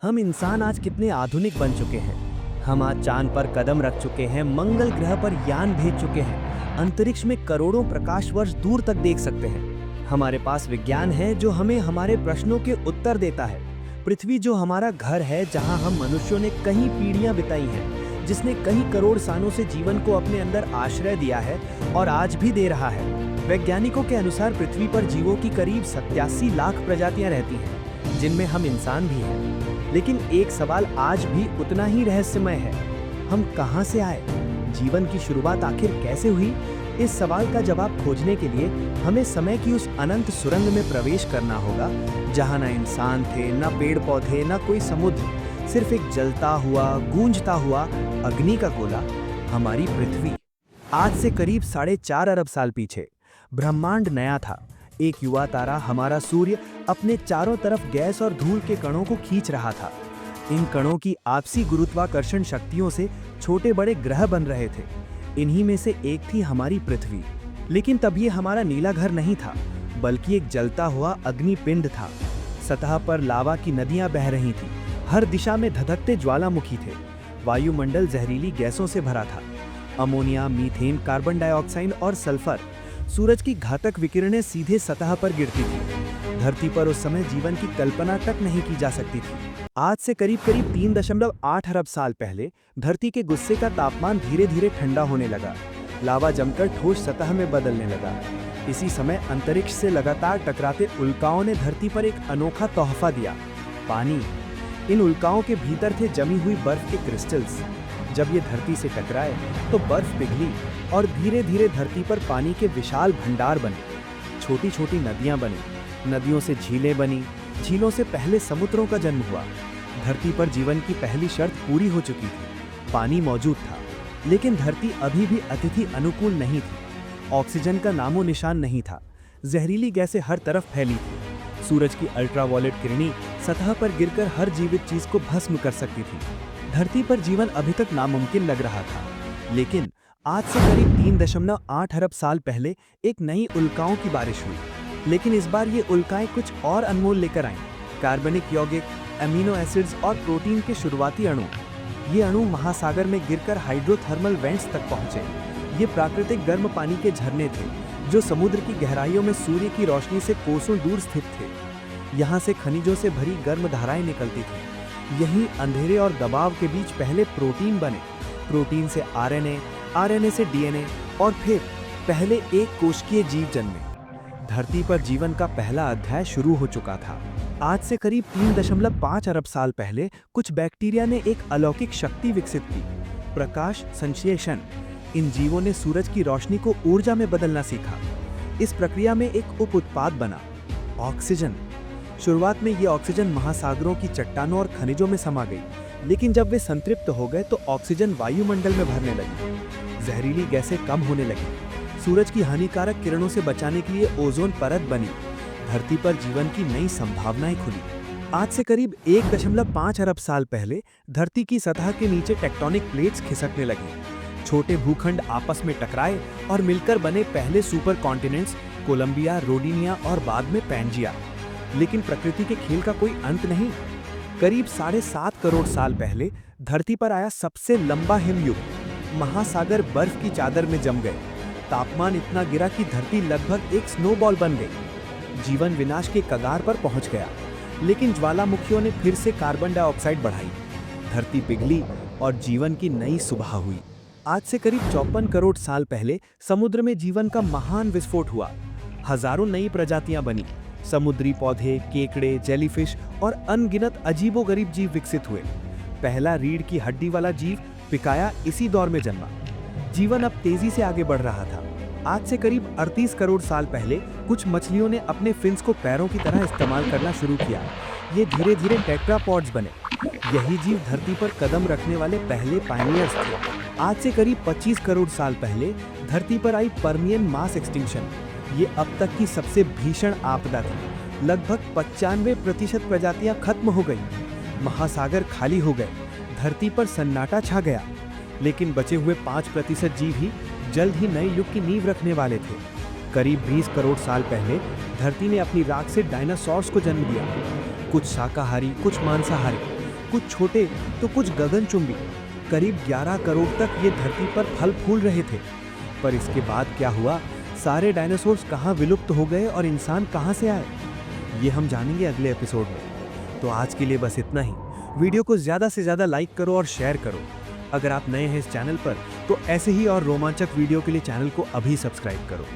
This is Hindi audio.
हम इंसान आज कितने आधुनिक बन चुके हैं। हम आज चांद पर कदम रख चुके हैं, मंगल ग्रह पर यान भेज चुके हैं, अंतरिक्ष में करोड़ों प्रकाश वर्ष दूर तक देख सकते हैं। हमारे पास विज्ञान है जो हमें हमारे प्रश्नों के उत्तर देता है। पृथ्वी जो हमारा घर है, जहां हम मनुष्यों ने कई पीढ़ियां बिताई हैं, जिसने कई करोड़ सालों से जीवन को अपने अंदर आश्रय दिया है और आज भी दे रहा है। वैज्ञानिकों के अनुसार पृथ्वी पर जीवों की करीब 87 लाख प्रजातियां रहती हैं, जिनमें हम इंसान भी हैं। लेकिन एक सवाल आज भी उतना ही रहस्यमय है, हम कहां से आए? जीवन की शुरुआत आखिर कैसे हुई? इस सवाल का जवाब खोजने के लिए हमें समय की उस अनंत सुरंग में प्रवेश करना होगा, जहां न इंसान थे, न पेड़ पौधे, न कोई समुद्र, सिर्फ एक जलता हुआ, गूंजता हुआ अग्नि का गोला, हमारी पृथ्वी। आज से करीब 4.5 अरब साल पीछे ब्रह्मांड नया था। एक युवा तारा, हमारा सूर्य, अपने चारों तरफ गैस और धूल के कणों को खींच रहा था। इन कणों की आपसी गुरुत्वाकर्षण शक्तियों से छोटे बड़े ग्रह बन रहे थे। इन्हीं में से एक थी हमारी पृथ्वी। लेकिन तब ये हमारा नीला घर नहीं था, बल्कि एक जलता हुआ अग्निपिंड था। सतह पर लावा की नदियां बह रही थीं, हर दिशा में धधकते ज्वालामुखी थे। वायुमंडल जहरीली गैसों से भरा था, अमोनिया, मीथेन, कार्बन डाइऑक्साइड और सल्फर। सूरज की घातक विकिरणें सीधे सतह पर गिरती थी। धरती पर उस समय जीवन की कल्पना तक नहीं की जा सकती थी। आज से करीब 3.8 अरब साल पहले धरती के गुस्से का तापमान धीरे धीरे ठंडा होने लगा। लावा जमकर ठोस सतह में बदलने लगा। इसी समय अंतरिक्ष से लगातार टकराते उल्काओं ने धरती पर एक अनोखा तोहफा दिया, पानी। इन उल्काओं के भीतर थे जमी हुई बर्फ के क्रिस्टल्स। जब ये धरती से टकराए तो बर्फ पिघली और धीरे धीरे धरती पर पानी के विशाल भंडार बने। छोटी छोटी नदियां बनी, नदियों से झीलें बनी, झीलों से पहले समुद्रों का जन्म हुआ। धरती पर जीवन की पहली शर्त पूरी हो चुकी थी, पानी मौजूद था। लेकिन धरती अभी भी अतिथि अनुकूल नहीं थी। ऑक्सीजन का नामो निशान नहीं था, जहरीली गैसें हर तरफ फैली थी। सूरज की अल्ट्रावायलेट किरणें सतह पर गिरकर हर जीवित चीज को भस्म कर सकती थी। धरती पर जीवन अभी तक नामुमकिन लग रहा था। लेकिन आज से करीब 3.8 अरब साल पहले एक नई उल्काओं की बारिश हुई। लेकिन इस बार ये उल्काएं कुछ और अनमोल लेकर आईं। कार्बनिक यौगिक, अमीनो एसिड्स और प्रोटीन के शुरुआती अणु। ये अणु महासागर में गिरकर हाइड्रोथर्मल वेंट्स तक पहुंचे। ये प्राकृतिक गर्म पानी के झरने थे, जो समुद्र की गहराइयों में सूर्य की रोशनी से कोसों दूर स्थित थे। यहाँ से खनिजों से भरी गर्म धाराएं निकलती थीं। यही अंधेरे और दबाव के बीच पहले प्रोटीन बने। प्रोटीन से आरएनए, आरएनए से डीएनए और फिर पहले एक कोशिकीय जीव जन्मे। धरती पर जीवन का पहला अध्याय शुरू हो चुका था। आज से करीब 3.5 अरब साल पहले कुछ बैक्टीरिया ने एक अलौकिक शक्ति विकसित की, प्रकाश संश्लेषण। इन जीवों ने सूरज की रोशनी को ऊर्जा में बदलना सीखा। इस प्रक्रिया में एक उप उत्पाद बना, ऑक्सीजन। शुरुआत में ये ऑक्सीजन महासागरों की चट्टानों और खनिजों में समा गई। लेकिन जब वे संतृप्त हो गए तो ऑक्सीजन वायुमंडल में भरने लगी। जहरीली गैसें कम होने लगी। सूरज की हानिकारक किरणों से बचाने के लिए ओजोन परत बनी। धरती पर जीवन की नई संभावनाएं खुली। आज से करीब 1.5 अरब साल पहले धरती की सतह के नीचे टेक्टोनिक प्लेट्स खिसकने लगी। छोटे भूखंड आपस में टकराए और मिलकर बने पहले सुपर कॉन्टिनेंट्स, कोलंबिया, रोडिनिया और बाद में पैंजिया। लेकिन प्रकृति के खेल का कोई अंत नहीं। करीब 7.5 करोड़ साल पहले धरती पर आया सबसे लंबा हिमयुग। महासागर बर्फ की चादर में जम गए। तापमान इतना गिरा कि धरती लगभग एक स्नोबॉल बन गई। जीवन विनाश के कगार पर पहुंच गया। लेकिन ज्वालामुखियों ने फिर से कार्बन डाइऑक्साइड बढ़ाई। धरती पिघली और जीवन की नई सुबह हुई। आज से करीब 54 करोड़ साल पहले समुद्र में जीवन का महान विस्फोट हुआ। हजारों नई प्रजातियां बनी। समुद्री पौधे, केकड़े, जेलीफिश और अनगिनत अजीबोगरीब जीव विकसित हुए। पहला रीढ़ की हड्डी वाला जीव पिकाया इसी दौर में जन्मा। जीवन अब तेजी से आगे बढ़ रहा था। आज से करीब 38 करोड़ साल पहले कुछ मछलियों ने अपने फिन्स को पैरों की तरह इस्तेमाल करना शुरू किया। ये धीरे धीरे टेट्रापॉड्स बने। यही जीव धरती पर कदम रखने वाले पहले पायनियर्स थे। आज से करीब 25 करोड़ साल पहले धरती पर आई पर्मियन मास एक्सटिंक्शन। ये अब तक की सबसे भीषण आपदा थी। लगभग 95% प्रजातियां खत्म हो गई। महासागर खाली हो गए। धरती पर सन्नाटा छा गया। लेकिन बचे हुए 5% जीव ही जल्द ही नए युग की नींव रखने वाले थे। करीब 20 करोड़ साल पहले धरती ने अपनी राख से डायनासोर्स को जन्म दिया। कुछ शाकाहारी, कुछ मांसाहारी। कुछ छोटे तो कुछ गगनचुंबी। करीब 11 करोड़ तक ये धरती पर फल फूल रहे थे। पर इसके बाद क्या हुआ? सारे डायनासोर्स कहाँ विलुप्त हो गए और इंसान कहाँ से आए? ये हम जानेंगे अगले एपिसोड में। तो आज के लिए बस इतना ही। वीडियो को ज़्यादा से ज़्यादा लाइक करो और शेयर करो। अगर आप नए हैं इस चैनल पर तो ऐसे ही और रोमांचक वीडियो के लिए चैनल को अभी सब्सक्राइब करो।